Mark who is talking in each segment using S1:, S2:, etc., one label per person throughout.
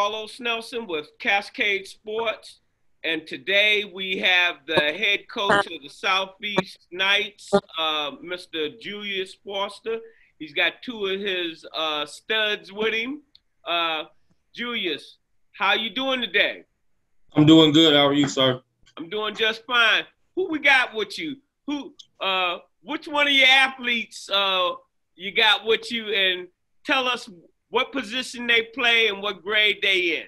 S1: Carlos Nelson with Cascade Sports, and today we have the head coach of the Southeast Knights, Mr. Julius Forster. He's got two of his studs with him. Julius, how you doing today?
S2: I'm doing good. How are you, sir?
S1: I'm doing just fine. Who we got with you? Which one of your athletes you got with you, and tell us what position they play and what grade they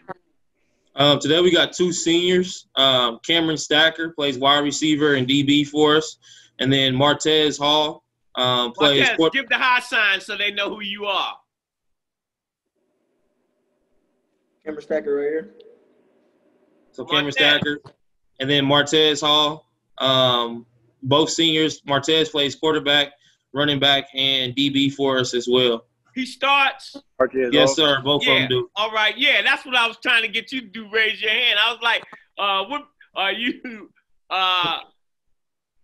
S1: in.
S2: Today we got two seniors. Cameron Stacker plays wide receiver and DB for us, and then Marteze Hall plays.
S1: Marteze, give the high sign so they know who you are.
S3: Cameron Stacker right here.
S2: So Cameron Stacker, and then Marteze Hall. Both seniors. Marteze plays quarterback, running back, and DB for us as well.
S1: He starts?
S2: Yes, sir. Both of them do.
S1: All right. Yeah, that's what I was trying to get you to do, raise your hand. I was like, what are you?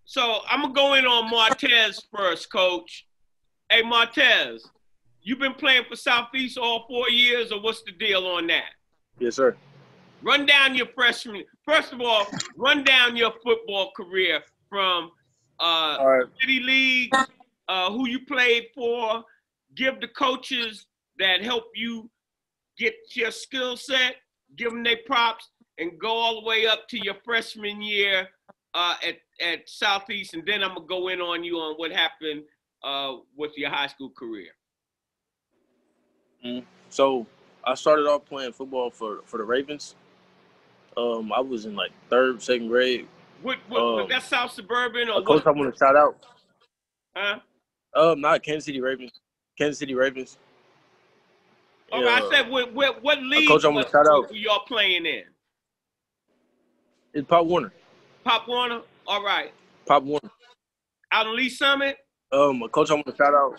S1: So I'm going to go in on Marteze first, Coach. Hey, Marteze, you been playing for Southeast all 4 years, or what's the deal on that?
S4: Yes, sir.
S1: Run down your freshman. First of all, run down your football career from City League, who you played for. Give the coaches that help you get your skill set, give them their props, and go all the way up to your freshman year at Southeast, and then I'm going to go in on you on what happened with your high school career.
S4: So I started off playing football for the Ravens. I was in like third, second grade.
S1: What was that South Suburban or
S4: coach I want to shout out?
S1: Huh?
S4: Not Kansas City Ravens. Kansas City Ravens.
S1: All right, I said what league
S4: coach I want to shout out.
S1: were y'all playing in?
S4: It's Pop Warner.
S1: Pop Warner? All right.
S4: Pop Warner.
S1: Out in Lee Summit?
S4: A coach I want to shout out.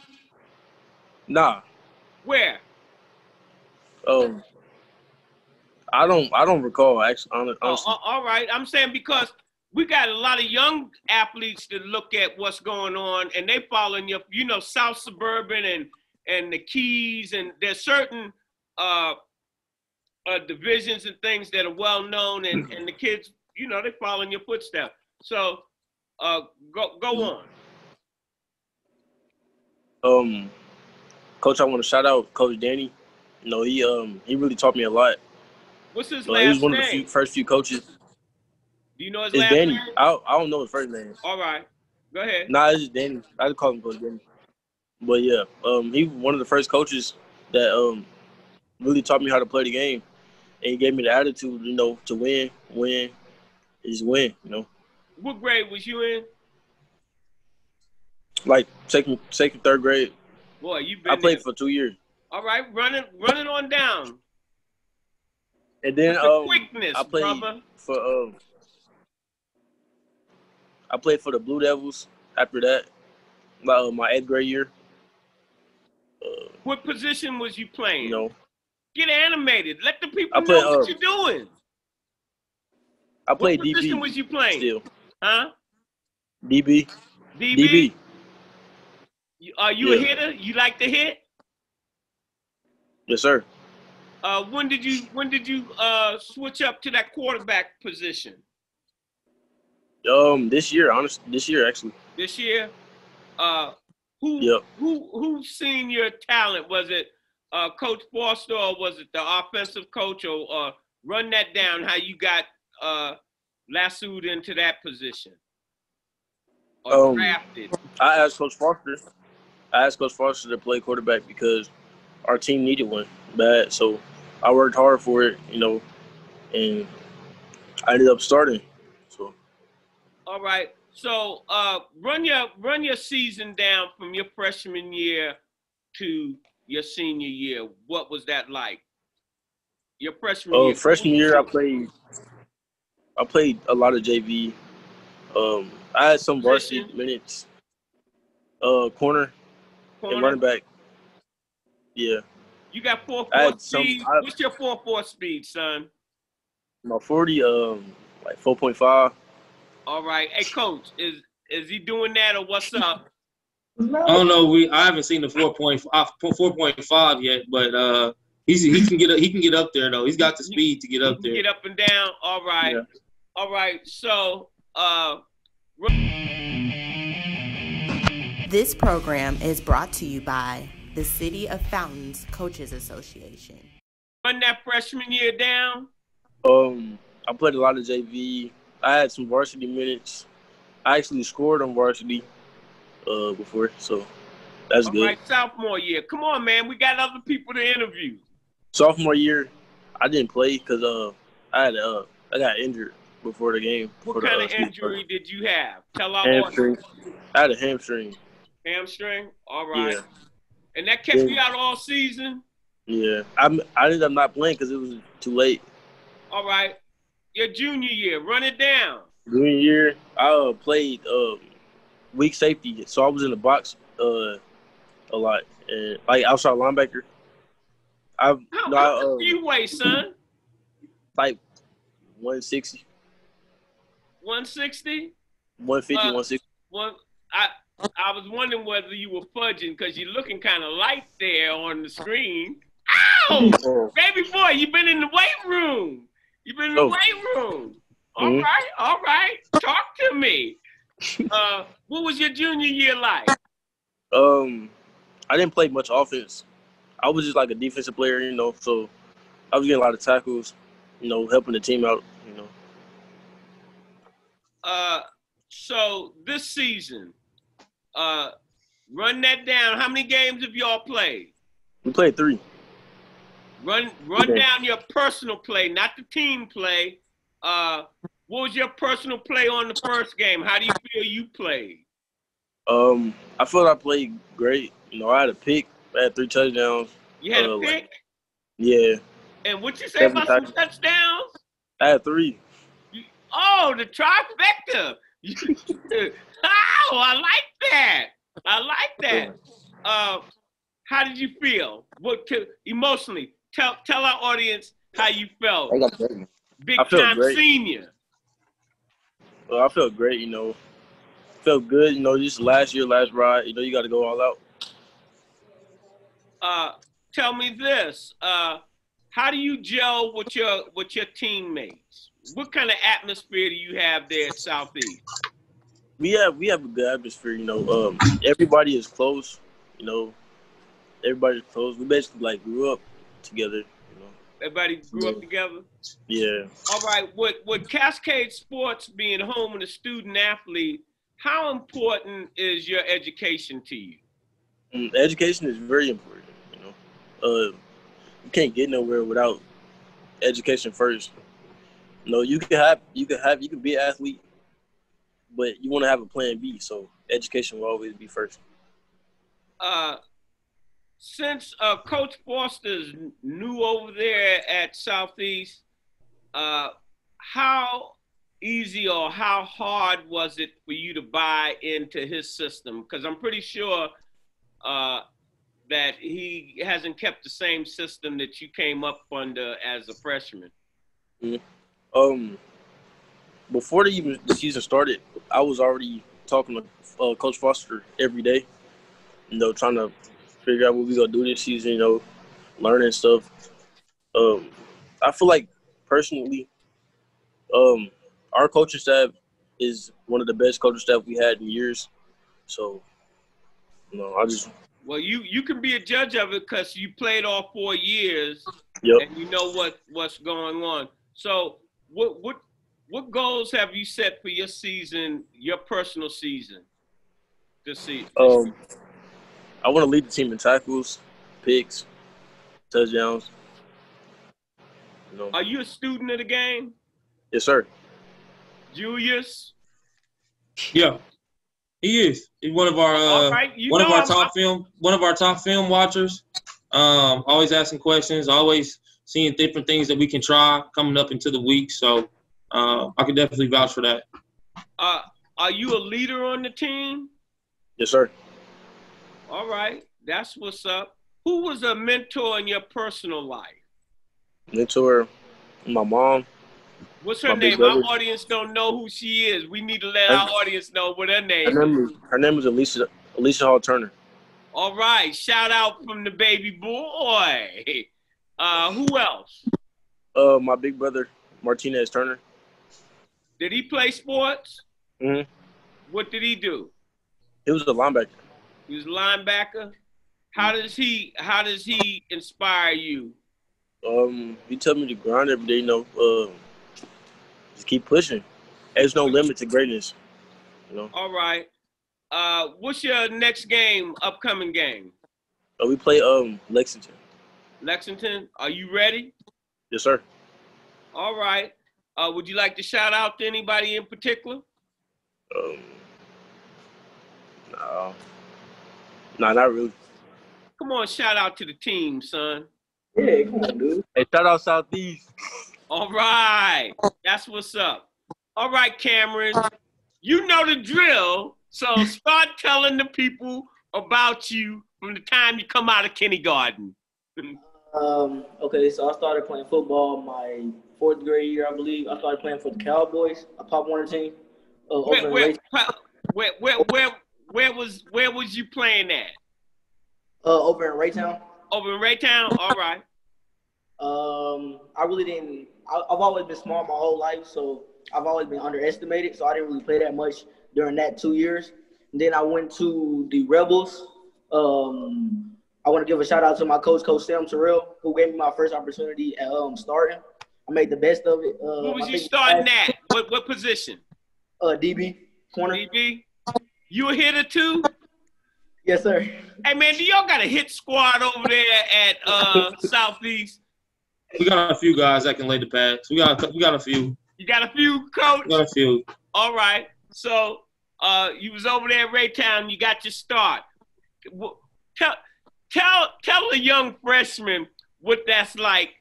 S4: Nah.
S1: Where?
S4: I don't recall, actually. Honestly.
S1: All right. I'm saying because we got a lot of young athletes that look at what's going on, and they following your, South Suburban and the Keys, and there's certain divisions and things that are well known, and the kids, they following your footsteps. So go
S4: on. Coach, I want to shout out Coach Danny. He really taught me a lot.
S1: What's his last name?
S4: He was one of the first few coaches.
S1: Do you know his
S4: it's
S1: last
S4: Danny.
S1: name?
S4: I don't know his first name.
S1: All right. Go ahead.
S4: Nah, it's just Danny. I just call him Coach Danny. But yeah, he was one of the first coaches that really taught me how to play the game. And he gave me the attitude, to win, just win,
S1: What grade was you in?
S4: Like second, third grade.
S1: Boy, you've been
S4: I played for 2 years.
S1: All right, run it on down.
S4: And then
S1: quickness,
S4: I played
S1: brother.
S4: for I played for the Blue Devils after that, my 8th grade year.
S1: What position was you playing?
S4: Get
S1: animated. Let the people know what you're doing.
S4: I played
S1: DB. What position was you playing?
S4: Still.
S1: Huh?
S4: DB.
S1: DB? Are you a hitter? You like to hit?
S4: Yes, sir.
S1: When did you switch up to that quarterback position?
S4: This year, actually.
S1: This year?
S4: Yep.
S1: Who seen your talent? Was it Coach Forster, or was it the offensive coach? Or run that down, how you got lassoed into that position? Or drafted?
S4: I asked Coach Forster to play quarterback because our team needed one bad. So I worked hard for it, and I ended up starting. So.
S1: All right. So run your season down from your freshman year to your senior year. What was that like? Your freshman year.
S4: Freshman year, I played a lot of JV. I had some varsity minutes. Corner and running back. Yeah.
S1: You got 4.4 speed. What's your 4.4 speed, son?
S4: My 40, like 4.5.
S1: All right. Hey, Coach, is he doing that, or what's up?
S2: I don't know. I haven't seen the 4.5 yet, but He can get up there though. He's got the speed to get up there.
S1: Get up and down. All right.
S4: Yeah.
S1: All right. So
S5: this program is brought to you by the City of Fountains Coaches Association.
S1: Run that freshman year down.
S4: I played a lot of JV. I had some varsity minutes. I actually scored on varsity before, so that's good.
S1: All right, sophomore year. Come on, man. We got other people to interview.
S4: Sophomore year, I didn't play because I got injured before the game.
S1: What kind of injury did you have? Tell our
S4: hamstring. I had a hamstring.
S1: Hamstring? All right.
S4: Yeah.
S1: And that kept you out all season?
S4: Yeah. I ended up not playing because it was too late.
S1: All right. Your junior year, run it down.
S4: Junior year, I played weak safety, so I was in the box a lot, and like outside linebacker.
S1: How much do you weigh, son?
S4: Like 160.
S1: 160?
S4: 150, 160.
S1: Well, I was wondering whether you were fudging because you're looking kind of light there on the screen. Ow! Baby boy, you've been in the weight room. You've been in the weight room. All right. Talk to me. What was your junior year like?
S4: I didn't play much offense. I was just like a defensive player, so I was getting a lot of tackles, helping the team out,
S1: So this season, run that down. How many games have y'all played?
S4: We played 3.
S1: Run down your personal play, not the team play. What was your personal play on the first game? How do you feel you played?
S4: I felt I played great. I had a pick. I had 3 touchdowns.
S1: You had a pick?
S4: Yeah.
S1: And what you say about some touchdowns?
S4: I had 3.
S1: The trifecta. I like that. How did you feel? Emotionally? Tell our audience how you felt. Big time senior.
S4: Well, I felt great, Felt good, just last ride, you got to go all
S1: out. Tell me this. How do you gel with your teammates? What kind of atmosphere do you have there at Southeast?
S4: We have a good atmosphere, everybody is close, everybody's close. We basically grew up together,
S1: Everybody grew up together?
S4: Yeah.
S1: All right. With Cascade Sports being home of the student athlete, how important is your education to you?
S4: Education is very important, You can't get nowhere without education first. You can be an athlete, but you want to have a plan B, so education will always be first.
S1: Since Coach Forster's new over there at Southeast, how easy or how hard was it for you to buy into his system? Because I'm pretty sure that he hasn't kept the same system that you came up under as a freshman.
S4: Before the season started, I was already talking to Coach Forster every day, trying to figure out what we're going to do this season, learning stuff. I feel like, personally, our coaching staff is one of the best coaching staff we had in years. So, I just –
S1: Well, you can be a judge of it because you played all 4 years, and you know what's going on. So what goals have you set for your season, your personal season this season?
S4: I want to lead the team in tackles, picks, touchdowns.
S1: Are you a student of the game?
S4: Yes, sir.
S1: Julius?
S2: Yeah, he is. He's one of our one of our top film watchers. Always asking questions, always seeing different things that we can try coming up into the week. So I can definitely vouch for that.
S1: Are you a leader on the team?
S4: Yes, sir.
S1: All right, that's what's up. Who was a mentor in your personal life?
S4: Mentor, my mom.
S1: What's her name? Our audience don't know who she is. We need to let our audience know what her name is.
S4: Her name is Alicia Hall Turner.
S1: All right, shout out from the baby boy. Who else?
S4: My big brother, Marteze Turner.
S1: Did he play sports?
S4: Mm-hmm.
S1: What did he do?
S4: He was a linebacker.
S1: He was a linebacker. How does he inspire you?
S4: He told me to grind every day. Just keep pushing. There's no limit to greatness.
S1: All right. What's your next game? Upcoming game?
S4: We play Lexington.
S1: Lexington. Are you ready?
S4: Yes, sir.
S1: All right. Would you like to shout out to anybody in particular?
S4: No. No, not really.
S1: Come on, shout out to the team, son.
S3: Yeah, come on, dude.
S4: Hey, shout out Southeast.
S1: All right. That's what's up. All right, Cameron. You know the drill, so start telling the people about you from the time you come out of kindergarten.
S3: Okay, so I started playing football my 4th grade year, I believe. I started playing for the Cowboys, a Pop Warner team.
S1: Where was you playing at?
S3: Over in Raytown.
S1: Over in Raytown? All right.
S3: I really didn't. I've always been small my whole life, so I've always been underestimated. So I didn't really play that much during that 2 years. And then I went to the Rebels. I want to give a shout out to my coach Sam Terrell, who gave me my first opportunity at starting. I made the best of it.
S1: What was you starting at? What position?
S3: DB, corner.
S1: DB. You a hitter too?
S3: Yes, sir.
S1: Hey man, do y'all got a hit squad over there at Southeast?
S2: We got a few guys that can lay the pass. We got a few.
S1: You got a few, coach?
S2: We got a few.
S1: All right. So you was over there at Raytown. You got your start. Tell a young freshman what that's like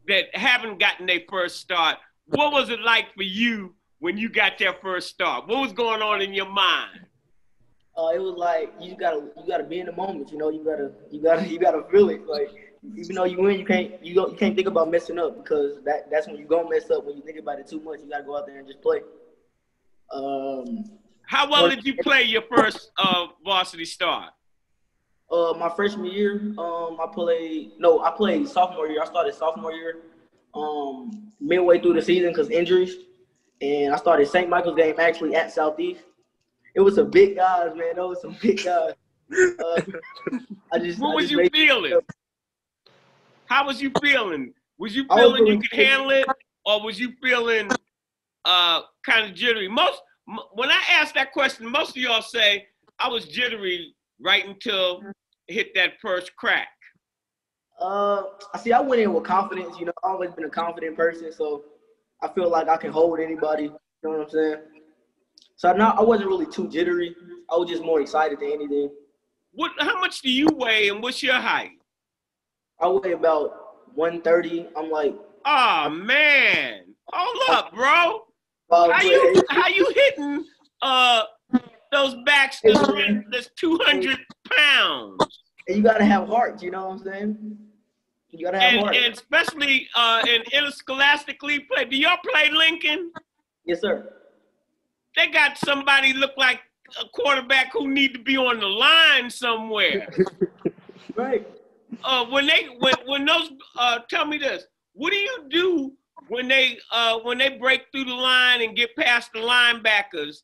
S1: that haven't gotten their first start. What was it like for you when you got their first start? What was going on in your mind?
S3: It was like you gotta be in the moment. You gotta feel it. Like even though you win, you can't think about messing up because that's when you gonna mess up. When you think about it too much, you gotta go out there and just play.
S1: How well did you play your first varsity start?
S3: My freshman year, I played sophomore year. I started sophomore year, midway through the season because injuries, and I started St. Michael's game actually at Southeast. It was some big guys, man. Those some big guys.
S1: What was you feeling? How was you feeling? Was you feeling you could handle it, or was you feeling kind of jittery? When I ask that question, most of y'all say I was jittery right until hit that first crack.
S3: I went in with confidence. I've always been a confident person, so I feel like I can hold anybody. You know what I'm saying? So I wasn't really too jittery. I was just more excited than anything.
S1: How much do you weigh and what's your height?
S3: I weigh about 130. I'm like.
S1: Oh man! Hold up, bro. How you hitting those backs that's 200 pounds?
S3: And you gotta have heart. You know what I'm saying? You gotta have heart.
S1: And especially in interscholastically play. Do y'all play Lincoln?
S3: Yes, sir.
S1: They got somebody look like a quarterback who need to be on the line somewhere.
S3: Right.
S1: When those tell me this, what do you do when they break through the line and get past the linebackers?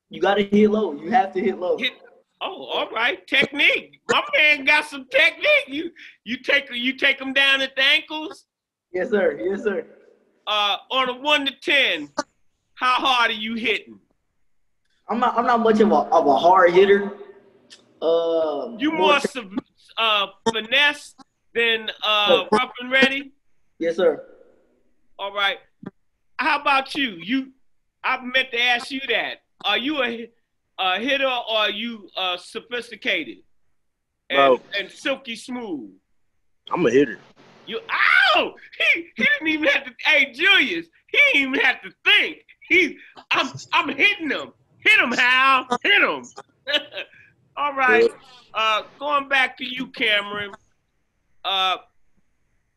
S3: You gotta hit low. You have to hit low.
S1: All right, technique. My man got some technique. You take them down at the ankles.
S3: Yes, sir. Yes, sir.
S1: On a 1 to 10. How hard are you hitting?
S3: I'm not much of a hard hitter.
S1: You more finesse than rough and ready?
S3: Yes, sir.
S1: All right. How about you? I meant to ask you that. Are you a hitter or are you sophisticated and silky smooth?
S4: I'm a hitter.
S1: He didn't even have to. Hey, Julius, he didn't even have to think. I'm hitting him. Hit him, Hal. Hit him. All right. Going back to you, Cameron.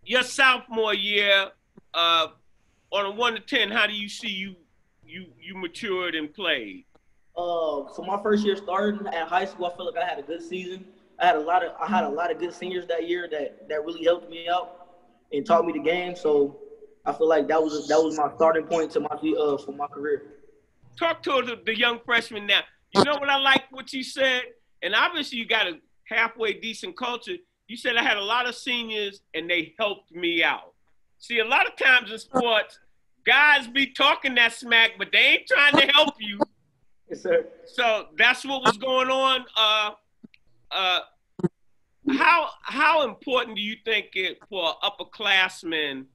S1: Your sophomore year, on a 1 to 10, how do you see you matured and played?
S3: So my first year starting at high school, I feel like I had a good season. I had a lot of good seniors that year that really helped me out and taught me the game. So I feel like that was my starting point to my for my career.
S1: Talk to the young freshman now. You know what I like what you said, and obviously you got a halfway decent culture. You said I had a lot of seniors and they helped me out. See, a lot of times in sports, guys be talking that smack, but they ain't trying to help you.
S3: Yes, sir.
S1: So that's what was going on. How important do you think it for upperclassmen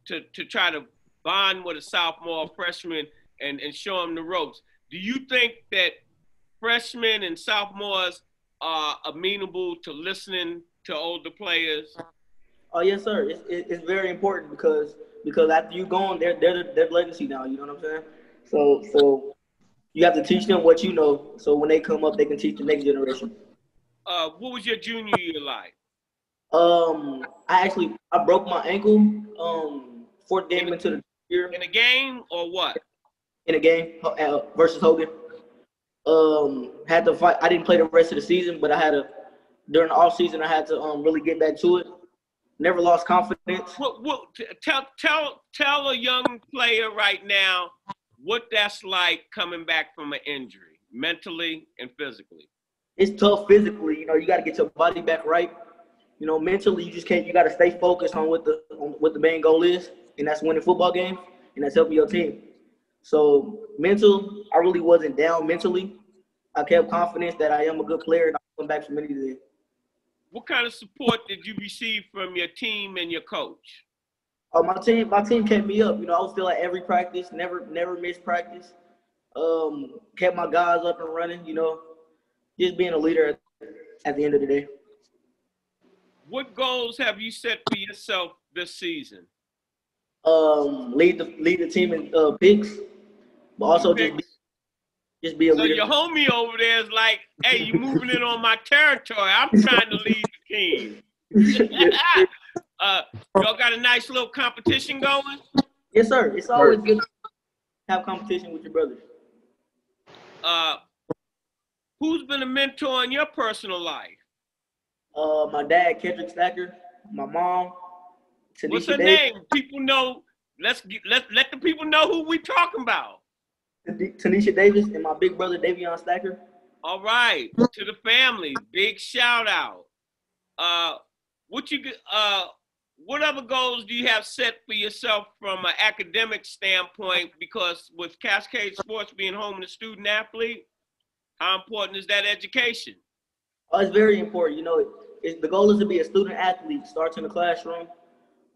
S1: to try to bond with a sophomore or freshman and show them the ropes? Do you think that freshmen and sophomores are amenable to listening to older players?
S3: Oh yes, sir. It's very important because after you gone, they're legacy now. You know what I'm saying? So you have to teach them what you know, so when they come up, they can teach the next generation.
S1: What was your junior year like?
S3: I broke my ankle. Fourth game into the year.
S1: In a game or what?
S3: In a game versus Hogan. Had to fight. I didn't play the rest of the season, but during the off season I had to really get back to it. Never lost confidence.
S1: Tell a young player right now what that's like coming back from an injury, mentally and physically.
S3: It's tough physically. You know, you got to get your body back right. You know, mentally, you just can't. You got to stay focused on what the main goal is, and that's winning football games, and that's helping your team. So mental, I really wasn't down mentally. I kept confidence that I am a good player, and I'm coming back from injury.
S1: What kind of support did you receive from your team and your coach?
S3: My team kept me up. You know, I was still at every practice, never missed practice. Kept my guys up and running. You know, just being a leader at the end of the day.
S1: What goals have you set for yourself this season?
S3: Lead the team in picks, but also just be a leader.
S1: So your homie over there is like, hey, you moving in on my territory. I'm trying to lead the team. Y'all got a nice little competition going?
S3: Yes, sir. It's always good to have competition with your brothers.
S1: Who's been a mentor in your personal life?
S3: My dad, Kendrick Stacker. My mom, Tanisha
S1: What's her
S3: Davis.
S1: name? People know. Let the people know who we talking about.
S3: Tanisha Davis and my big brother, Davion Stacker.
S1: All right, to the family, big shout out. What other goals do you have set for yourself from an academic standpoint? Because with Cascade Sports being home to student athlete, how important is that education?
S3: It's very important. You know, the goal is to be a student athlete. Starts in the classroom.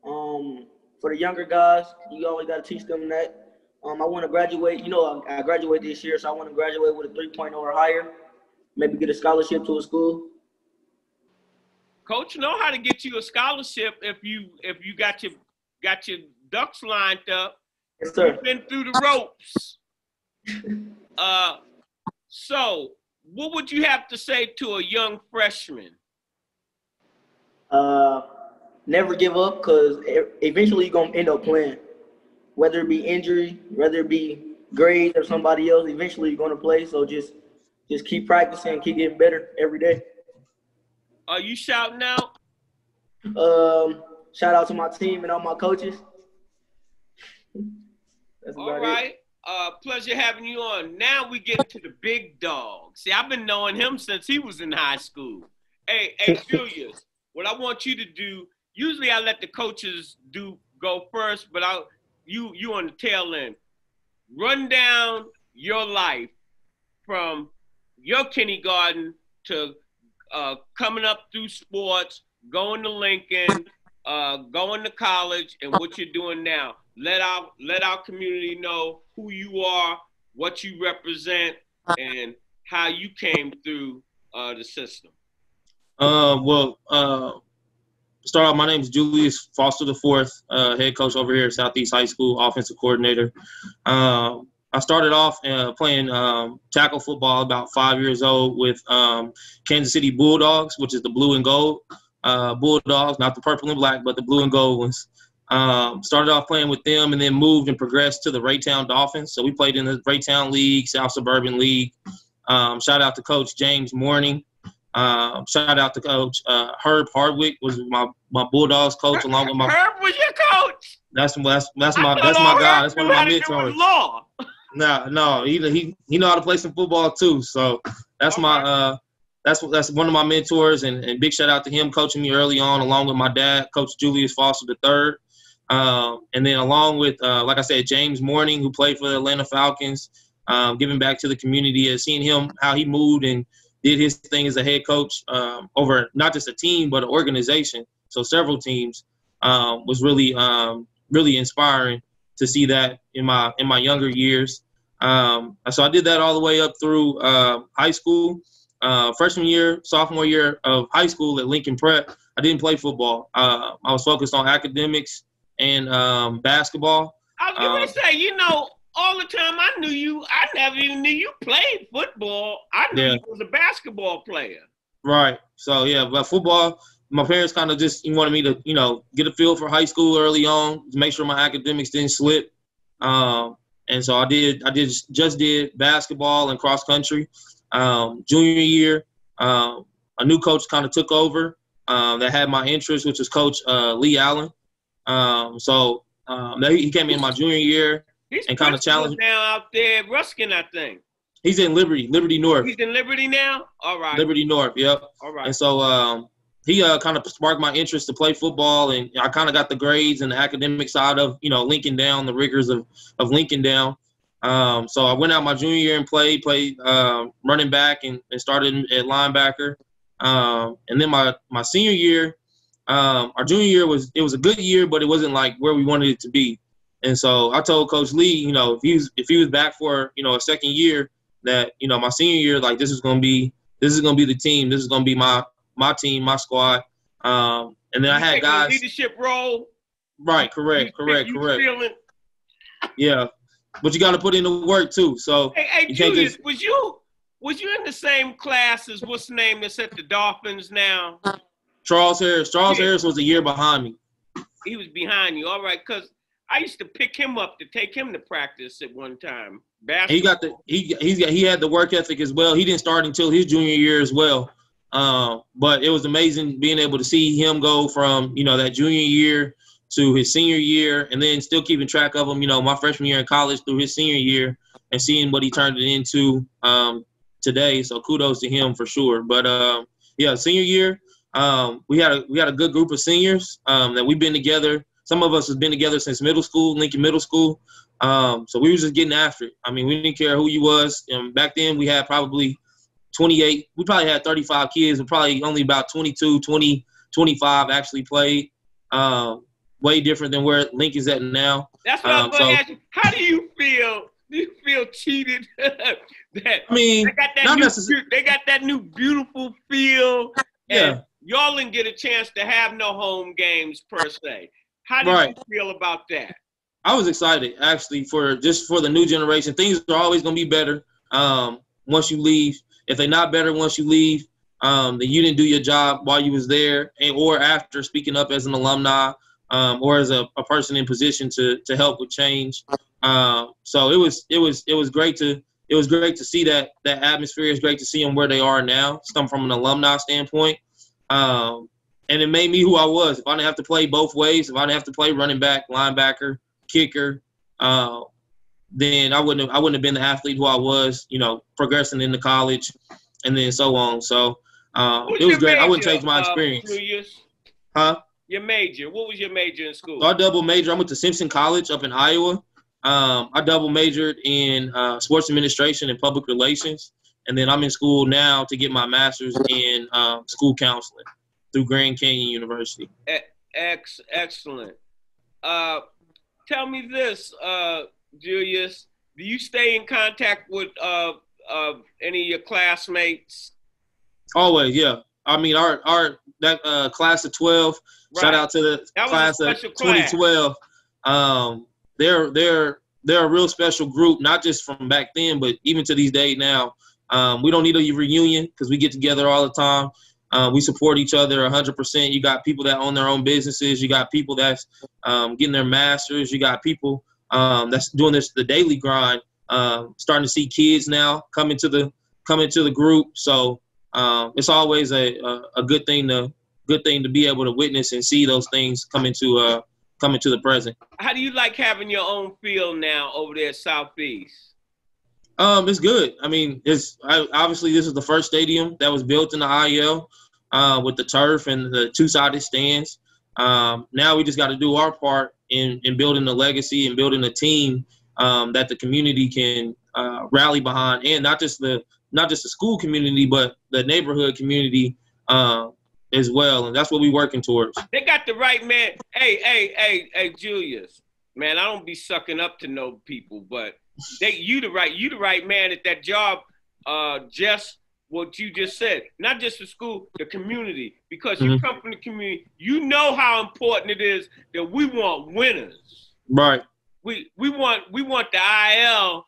S3: For the younger guys, you always got to teach them that. I want to graduate. You know, I graduate this year, so I want to graduate with a 3.0 or higher. Maybe get a scholarship to a school.
S1: Coach know how to get you a scholarship if you got your ducks lined up.
S3: Yes, sir.
S1: You've been through the ropes. So what would you have to say to a young freshman?
S3: Never give up, because eventually you're going to end up playing. Whether it be injury, whether it be grades or somebody else, eventually you're going to play. So just keep practicing and keep getting better every day.
S1: Are you shouting out?
S3: Shout out to my team and all my coaches. That's
S1: all right. Pleasure having you on. Now we get to the big dog. See, I've been knowing him since he was in high school. Hey, Julius, what I want you to do, usually I let the coaches go first, but you on the tail end. Run down your life from your kindergarten to coming up through sports, going to Lincoln, going to college, and what you're doing now. Let our community know who you are, what you represent, and how you came through the system.
S2: Start off, my name is Julius Forster IV, head coach over here at Southeast High School, offensive coordinator. I started off playing tackle football about 5 years old with Kansas City Bulldogs, which is the blue and gold Bulldogs, not the purple and black, but the blue and gold ones. Started off playing with them and then moved and progressed to the Raytown Dolphins. So we played in the Raytown League, South Suburban League. Shout out to Coach James Morning. Shout out to Coach Herb Hardwick was my Bulldogs coach, along with my
S1: Herb was your coach.
S2: That's my guy. That's one of my mentors.
S1: Law.
S2: No, he know how to play some football too. So that's that's one of my mentors, and big shout out to him coaching me early on, along with my dad, Coach Julius Forster III. And then along with, like I said, James Morning, who played for the Atlanta Falcons, giving back to the community and seeing him, how he moved and did his thing as a head coach over not just a team, but an organization. So several teams was really inspiring to see that in my younger years. So I did that all the way up through high school. Freshman year, sophomore year of high school at Lincoln Prep, I didn't play football. I was focused on academics and basketball.
S1: I was going to say, all the time I knew you, I never even knew you played football. I knew you was a basketball player.
S2: Right. So, yeah, but football, my parents kind of just wanted me to, get a feel for high school early on, to make sure my academics didn't slip. And so I just did basketball and cross country. Junior year, a new coach kind of took over that had my interest, which was Coach Lee Allen. So he came in my junior year and kind of challenged me.
S1: Now out there, Ruskin, I think.
S2: He's in Liberty North.
S1: He's in Liberty now? All right.
S2: Liberty North, yep.
S1: All right.
S2: And so he kind of sparked my interest to play football, and I kind of got the grades and the academic side of, Lincoln down, the rigors of Lincoln down. So I went out my junior year and played running back and started at linebacker. And then my senior year, our junior year was a good year, but it wasn't like where we wanted it to be. And so I told Coach Lee, if he was back for, a second year, that, my senior year, like this is gonna be the team. This is gonna be my team, my squad. And then I had guys
S1: leadership role.
S2: Right, correct. Yeah. But you got to put in the work too. So,
S1: hey Julius, was you in the same class as what's the name that's at the Dolphins now?
S2: Charles Harris. Harris was a year behind me.
S1: He was behind you, all right? Because I used to pick him up to take him to practice at one time. Basketball.
S2: He had the work ethic as well. He didn't start until his junior year as well. But it was amazing being able to see him go from that junior year to his senior year, and then still keeping track of him, my freshman year in college through his senior year, and seeing what he turned it into today. So kudos to him for sure. But senior year, we had a good group of seniors that we've been together. Some of us have been together since middle school, Lincoln Middle School. So we were just getting after it. I mean, we didn't care who you was. Back then we had probably 28. We probably had 35 kids, but probably only about 22, 20, 25 actually played. Way different than where Lincoln's at now.
S1: That's what I'm going to ask you. How do you feel? Do you feel cheated? They got that new beautiful feel.
S2: Yeah.
S1: Y'all didn't get a chance to have no home games per se. How do you feel about that?
S2: I was excited actually for the new generation. Things are always going to be better once you leave. If they're not better once you leave, then you didn't do your job while you was there or after, speaking up as an alumni. Or as a person in position to help with change. So it was great to see that atmosphere. It's great to see them where they are now. It's come from an alumni standpoint. And it made me who I was. If I didn't have to play both ways, if I didn't have to play running back, linebacker, kicker, then I wouldn't have been the athlete who I was, progressing into college and then so on. So it was great. I wouldn't change my experience.
S1: Julius?
S2: Huh?
S1: Your major. What was your major in school?
S2: So I double majored. I went to Simpson College up in Iowa. I double majored in sports administration and public relations. And then I'm in school now to get my master's in school counseling through Grand Canyon University.
S1: Excellent. Tell me this, Julius. Do you stay in contact with any of your classmates?
S2: Always, yeah. I mean, that class of 12. Right. Shout out to the class of 2012. They're a real special group, not just from back then, but even to these days now. We don't need a reunion because we get together all the time. We support each other 100%. You got people that own their own businesses. You got people that's getting their masters. You got people that's doing the daily grind. Starting to see kids now come into the group. So it's always a good thing to be able to witness and see those things come into the present.
S1: How do you like having your own field now over there at Southeast?
S2: It's good. I mean, obviously this is the first stadium that was built in the IL with the turf and the two-sided stands. Now we just got to do our part in building the legacy and building a team that the community can rally behind, and not just the school community, but the neighborhood community as well. And that's what we're working towards.
S1: They got the right man. Hey, Julius, man, I don't be sucking up to no people, but you the right man at that job. Just what you just said, not just the school, the community, because you come from the community. You know how important it is that we want winners.
S2: Right.
S1: We want the IL.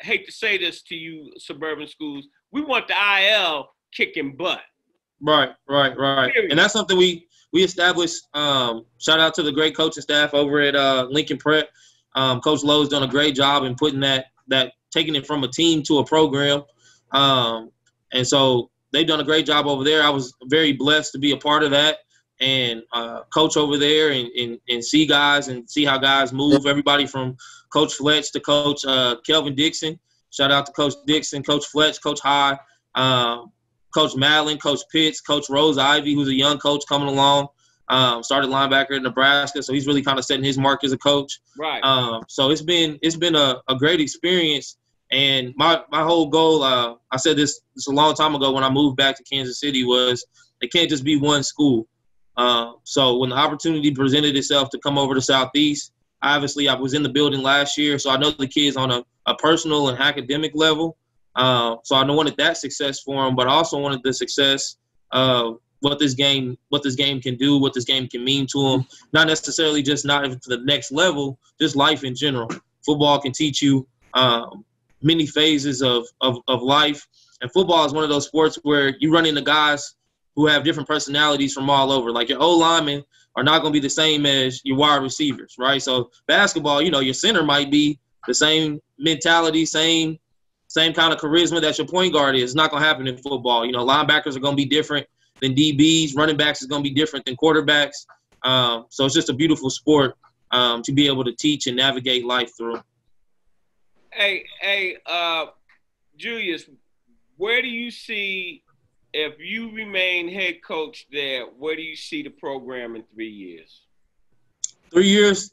S1: Hate to say this to you, suburban schools. We want the IL kicking butt.
S2: Right. Period. And that's something we established. Shout out to the great coaching staff over at Lincoln Prep. Coach Lowe's done a great job in putting that taking it from a team to a program. And so they've done a great job over there. I was very blessed to be a part of that and coach over there and see guys and see how guys move. Everybody from Coach Fletch to Coach Kelvin Dixon. Shout out to Coach Dixon, Coach Fletch, Coach High, Coach Madeline, Coach Pitts, Coach Rose Ivy, who's a young coach coming along. Started linebacker in Nebraska, so he's really kind of setting his mark as a coach.
S1: Right.
S2: So it's been a great experience. And my whole goal, I said this a long time ago when I moved back to Kansas City, was it can't just be one school. So when the opportunity presented itself to come over to Southeast, obviously I was in the building last year, so I know the kids on a personal and academic level. So I wanted that success for them, but I also wanted the success of what this game can do, what this game can mean to them. Not necessarily just not even to the next level, just life in general. Football can teach you many phases of life. And football is one of those sports where you run into guys who have different personalities from all over. Like your O-linemen are not going to be the same as your wide receivers, right? So basketball, your center might be the same mentality, same kind of charisma that your point guard is. It's not going to happen in football. Linebackers are going to be different than DBs. Running backs is going to be different than quarterbacks. So it's just a beautiful sport to be able to teach and navigate life through.
S1: Hey, Julius, where do you see, if you remain head coach there, where do you see the program in 3 years?
S2: 3 years,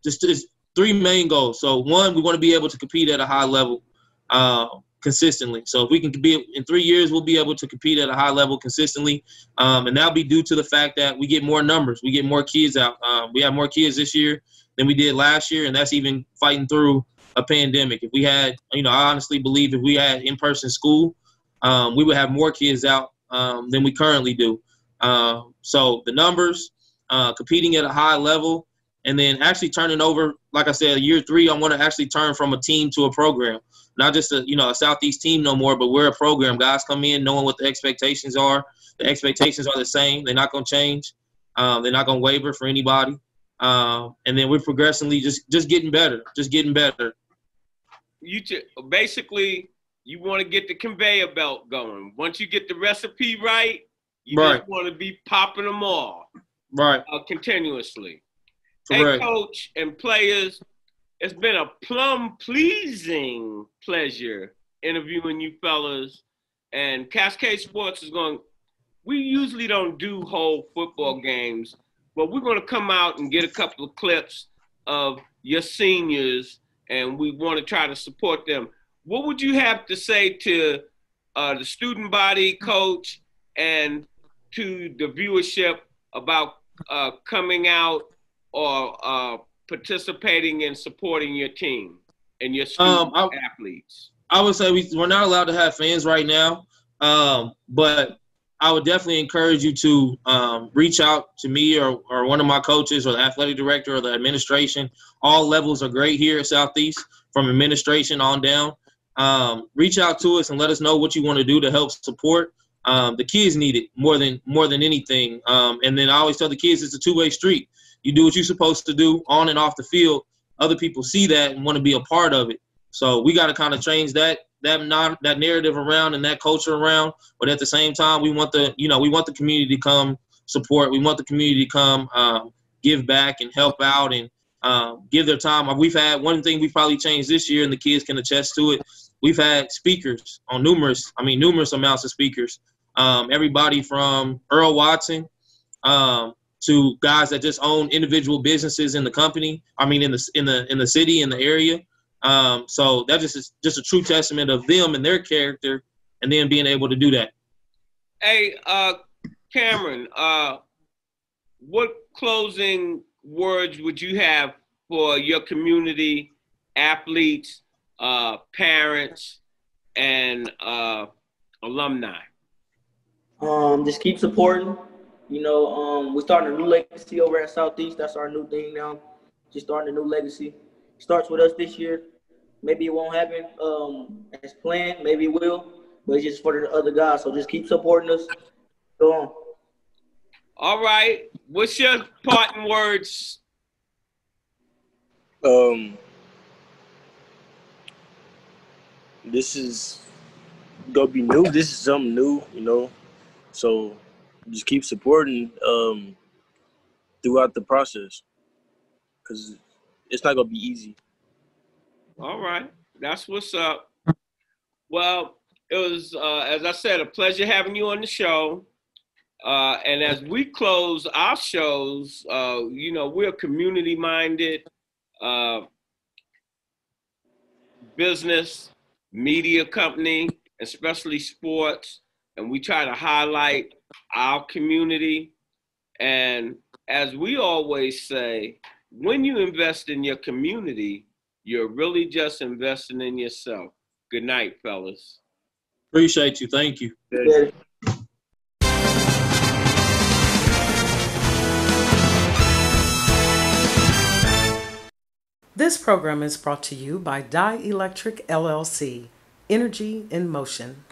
S2: just three main goals. So one, we want to be able to compete at a high level consistently. So if we can be in 3 years, we'll be able to compete at a high level consistently. And that'll be due to the fact that we get more numbers. We get more kids out. We have more kids this year than we did last year, and that's even fighting through a pandemic. If we had, I honestly believe if we had in-person school, we would have more kids out than we currently do. So the numbers, competing at a high level, and then actually turning over, like I said, year 3, I want to actually turn from a team to a program. Not just a Southeast team no more, but we're a program. Guys come in knowing what the expectations are. The expectations are the same. They're not going to change. They're not going to waver for anybody. And then we're progressively just getting better,
S1: Basically, you want to get the conveyor belt going. Once you get the recipe right, you just want to be popping them off continuously.
S2: Correct.
S1: Hey, coach and players, it's been a pleasing pleasure interviewing you fellas. And Cascade Sports we usually don't do whole football games, but we're going to come out and get a couple of clips of your seniors, and we want to try to support them. What would you have to say to the student body, coach, and to the viewership about coming out or participating and supporting your team and your student athletes?
S2: I would say we're not allowed to have fans right now, but I would definitely encourage you to reach out to me or one of my coaches or the athletic director or the administration. All levels are great here at Southeast, from administration on down. Reach out to us and let us know what you want to do to help support. The kids need it more than anything. And then I always tell the kids it's a two-way street. You do what you're supposed to do on and off the field. Other people see that and want to be a part of it. So we got to kind of change that that narrative around and that culture around. But at the same time, we want the community to come support. We want the community to come give back and help out and give their time. We've had one thing we've probably changed this year, and the kids can attest to it. We've had speakers on numerous amounts of speakers. Everybody from Earl Watson to guys that just own individual businesses in the company. I mean, in the city, in the area. So that is just a true testament of them and their character, and then being able to do that.
S1: Hey, Cameron, what closing words would you have for your community, athletes, parents, and alumni?
S3: Just keep supporting. We're starting a new legacy over at Southeast. That's our new thing now. Just starting a new legacy. Starts with us this year. Maybe it won't happen as planned. Maybe it will. But it's just for the other guys. So just keep supporting us. Go on.
S1: All right. What's your parting words?
S4: This is gonna be new. This is something new, So just keep supporting throughout the process, because it's not gonna be easy.
S1: All right, that's what's up. Well, it was, as I said, a pleasure having you on the show. And as we close our shows, we're a community-minded business, media company, especially sports, and we try to highlight our community. And as we always say, when you invest in your community, you're really just investing in yourself. Good night, fellas.
S2: Appreciate you. Thank you.
S3: Yeah.
S6: This program is brought to you by Dye Electric LLC, Energy in Motion.